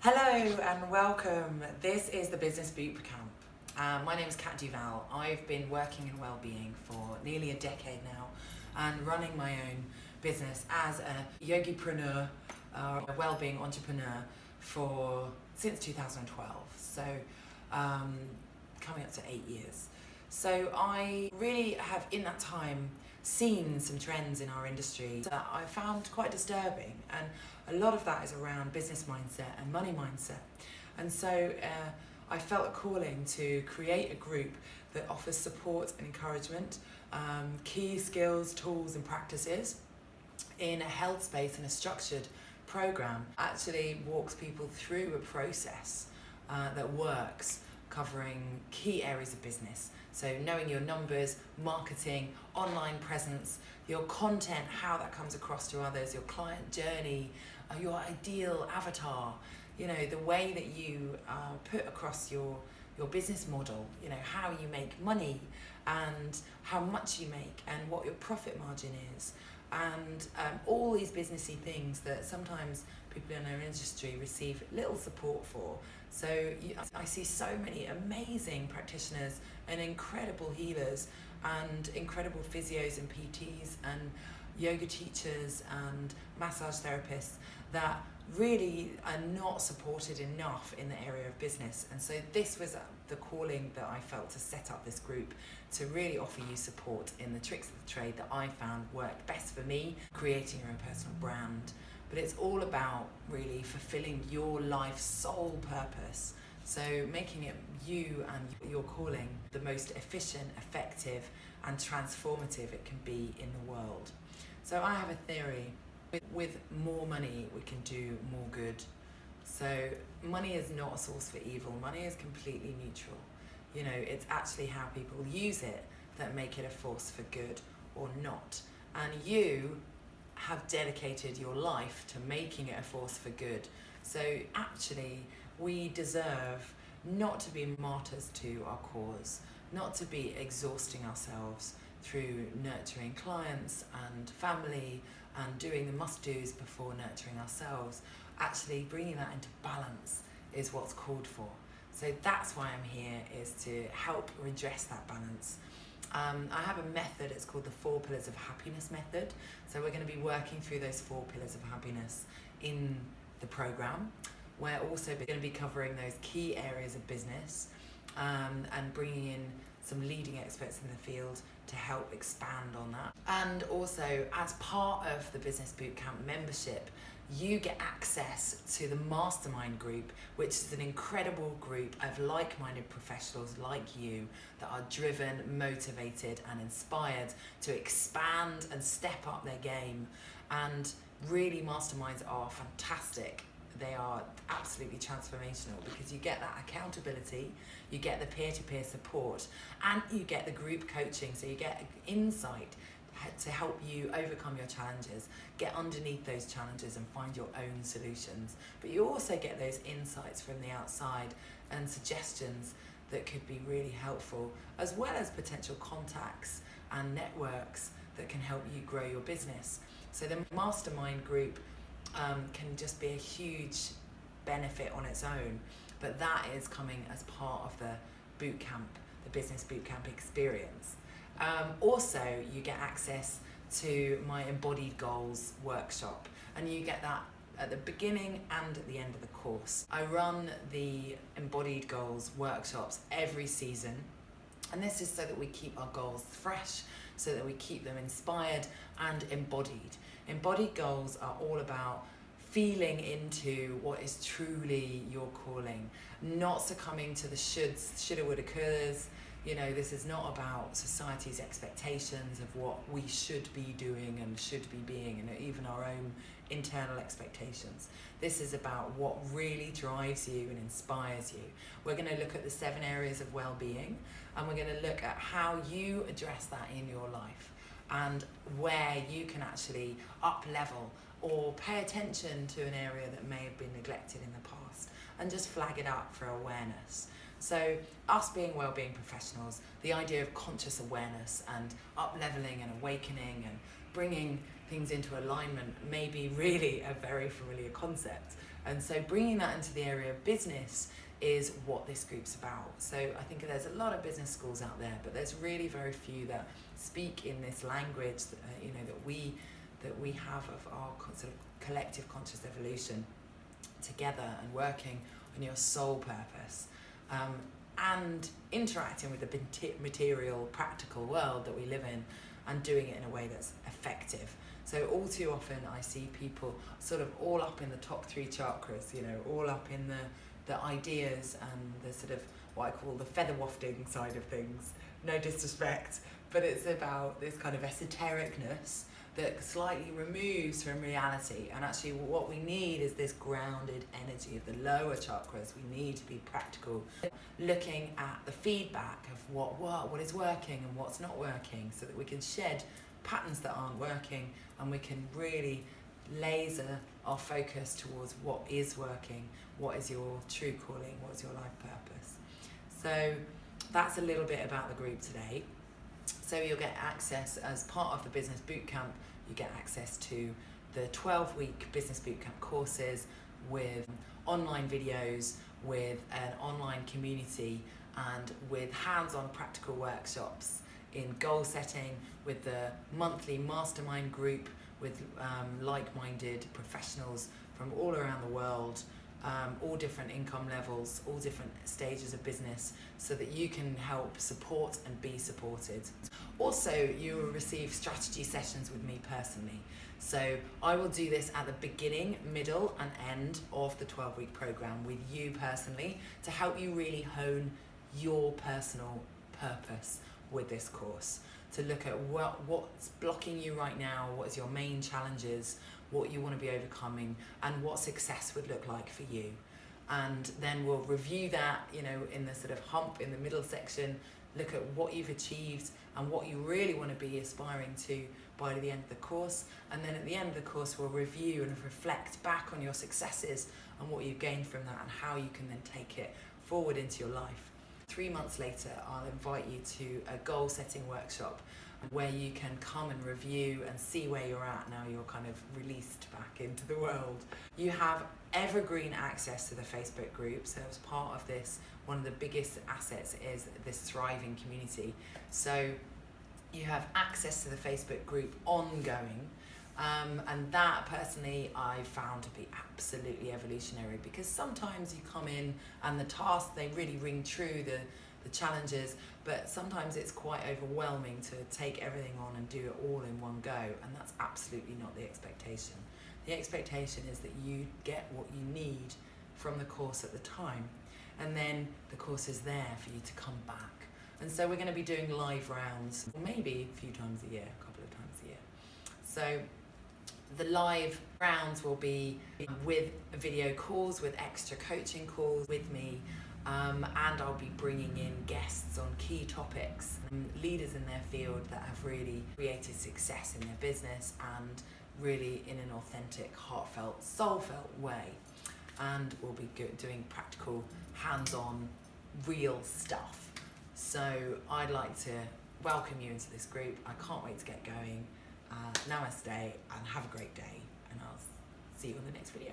Hello and welcome. This is the Business Bootcamp. My name is Duval. I've been working in wellbeing for nearly a decade now and running my own business as a yogipreneur, a wellbeing entrepreneur since 2012. So coming up to 8 years. So I really have in that time seen some trends in our industry that I found quite disturbing, and a lot of that is around business mindset and money mindset. And so I felt a calling to create a group that offers support and encouragement, key skills, tools and practices in a held space and a structured program. Actually walks people through a process that works, covering key areas of business. So knowing your numbers, marketing, online presence, your content, how that comes across to others, your client journey, your ideal avatar, the way that you put across your business model, how you make money and how much you make and what your profit margin is. And all these businessy things that sometimes people in our industry receive little support for. So I see so many amazing practitioners and incredible healers and incredible physios and PTs and yoga teachers and massage therapists that really are not supported enough in the area of business. And so this was the calling that I felt to set up this group to really offer you support in the tricks of the trade that I found worked best for me, creating your own personal brand. But it's all about really fulfilling your life's sole purpose. So making it you and your calling the most efficient, effective and transformative it can be in the world. So I have a theory. With more money, we can do more good. So money is not a source for evil. Money is completely neutral. It's actually how people use it that make it a force for good or not. And you have dedicated your life to making it a force for good. So actually, we deserve not to be martyrs to our cause, not to be exhausting ourselves through nurturing clients and family and doing the must-dos before nurturing ourselves. Actually bringing that into balance is what's called for. So that's why I'm here, is to help redress that balance. I have a method, it's called the 4 Pillars of Happiness method. So we're going to be working through those 4 pillars of happiness in the program. We're also going to be covering those key areas of business and bringing in some leading experts in the field to help expand on that. And also, as part of the Business Bootcamp membership, you get access to the Mastermind Group, which is an incredible group of like-minded professionals like you that are driven, motivated and inspired to expand and step up their game. And really, masterminds are fantastic. They are absolutely transformational because you get that accountability, you get the peer-to-peer support, and you get the group coaching, so you get insight to help you overcome your challenges, get underneath those challenges and find your own solutions. But you also get those insights from the outside and suggestions that could be really helpful, as well as potential contacts and networks that can help you grow your business. So the Mastermind Group can just be a huge benefit on its own, but that is coming as part of the bootcamp, the Business Bootcamp experience. Also, you get access to my Embodied Goals workshop, and you get that at the beginning and at the end of the course. I run the Embodied Goals workshops every season, and this is so that we keep our goals fresh, so that we keep them inspired and embodied. Embodied goals are all about feeling into what is truly your calling, not succumbing to the shoulds, shoulda, woulda, couldas. This is not about society's expectations of what we should be doing and should be being, and even our own internal expectations. This is about what really drives you and inspires you. We're going to look at the 7 areas of well-being, and we're going to look at how you address that in your life and where you can actually up-level or pay attention to an area that may have been neglected in the past and just flag it up for awareness. So us being wellbeing professionals, the idea of conscious awareness and up-leveling and awakening and bringing things into alignment may be really a very familiar concept. And so bringing that into the area of business is what this group's about. So I think there's a lot of business schools out there, but there's really very few that speak in this language that, that we have of our sort of collective conscious evolution together and working on your soul purpose, and interacting with the material, practical world that we live in, and doing it in a way that's effective. So all too often I see people sort of all up in the top 3 chakras, all up in the ideas and the sort of what I call the feather wafting side of things. No disrespect, but it's about this kind of esotericness that slightly removes from reality. And actually what we need is this grounded energy of the lower chakras. We need to be practical, looking at the feedback of what is working and what's not working, so that we can shed patterns that aren't working, and we can really laser our focus towards what is working, what is your true calling, what's your life purpose. So that's a little bit about the group today. So you'll get access as part of the Business Bootcamp, you get access to the 12-week Business Bootcamp courses with online videos, with an online community, and with hands-on practical workshops in goal setting, with the monthly Mastermind Group, with like-minded professionals from all around the world, all different income levels, all different stages of business, so that you can help support and be supported. Also, you will receive strategy sessions with me personally. So I will do this at the beginning, middle and end of the 12-week program with you personally, to help you really hone your personal purpose with this course, to look at what's blocking you right now, what is your main challenges, what you want to be overcoming, and what success would look like for you. And then we'll review that, in the sort of hump in the middle section, look at what you've achieved and what you really want to be aspiring to by the end of the course. And then at the end of the course, we'll review and reflect back on your successes and what you've gained from that, and how you can then take it forward into your life. 3 months later, I'll invite you to a goal setting workshop where you can come and review and see where you're at now you're kind of released back into the world. You have evergreen access to the Facebook group. So as part of this, one of the biggest assets is this thriving community. So you have access to the Facebook group ongoing. And that personally I found to be absolutely evolutionary, because sometimes you come in and the tasks, they really ring true, the challenges, but sometimes it's quite overwhelming to take everything on and do it all in one go, and that's absolutely not the expectation. The expectation is that you get what you need from the course at the time, and then the course is there for you to come back. And so we're going to be doing live rounds, maybe a few times a year, a couple of times a year. So the live rounds will be with video calls, with extra coaching calls with me, and I'll be bringing in guests on key topics, leaders in their field that have really created success in their business, and really in an authentic, heartfelt, soul-felt way. And we'll be doing practical, hands-on, real stuff. So I'd like to welcome you into this group. I can't wait to get going. Namaste, and have a great day, and I'll see you in the next video.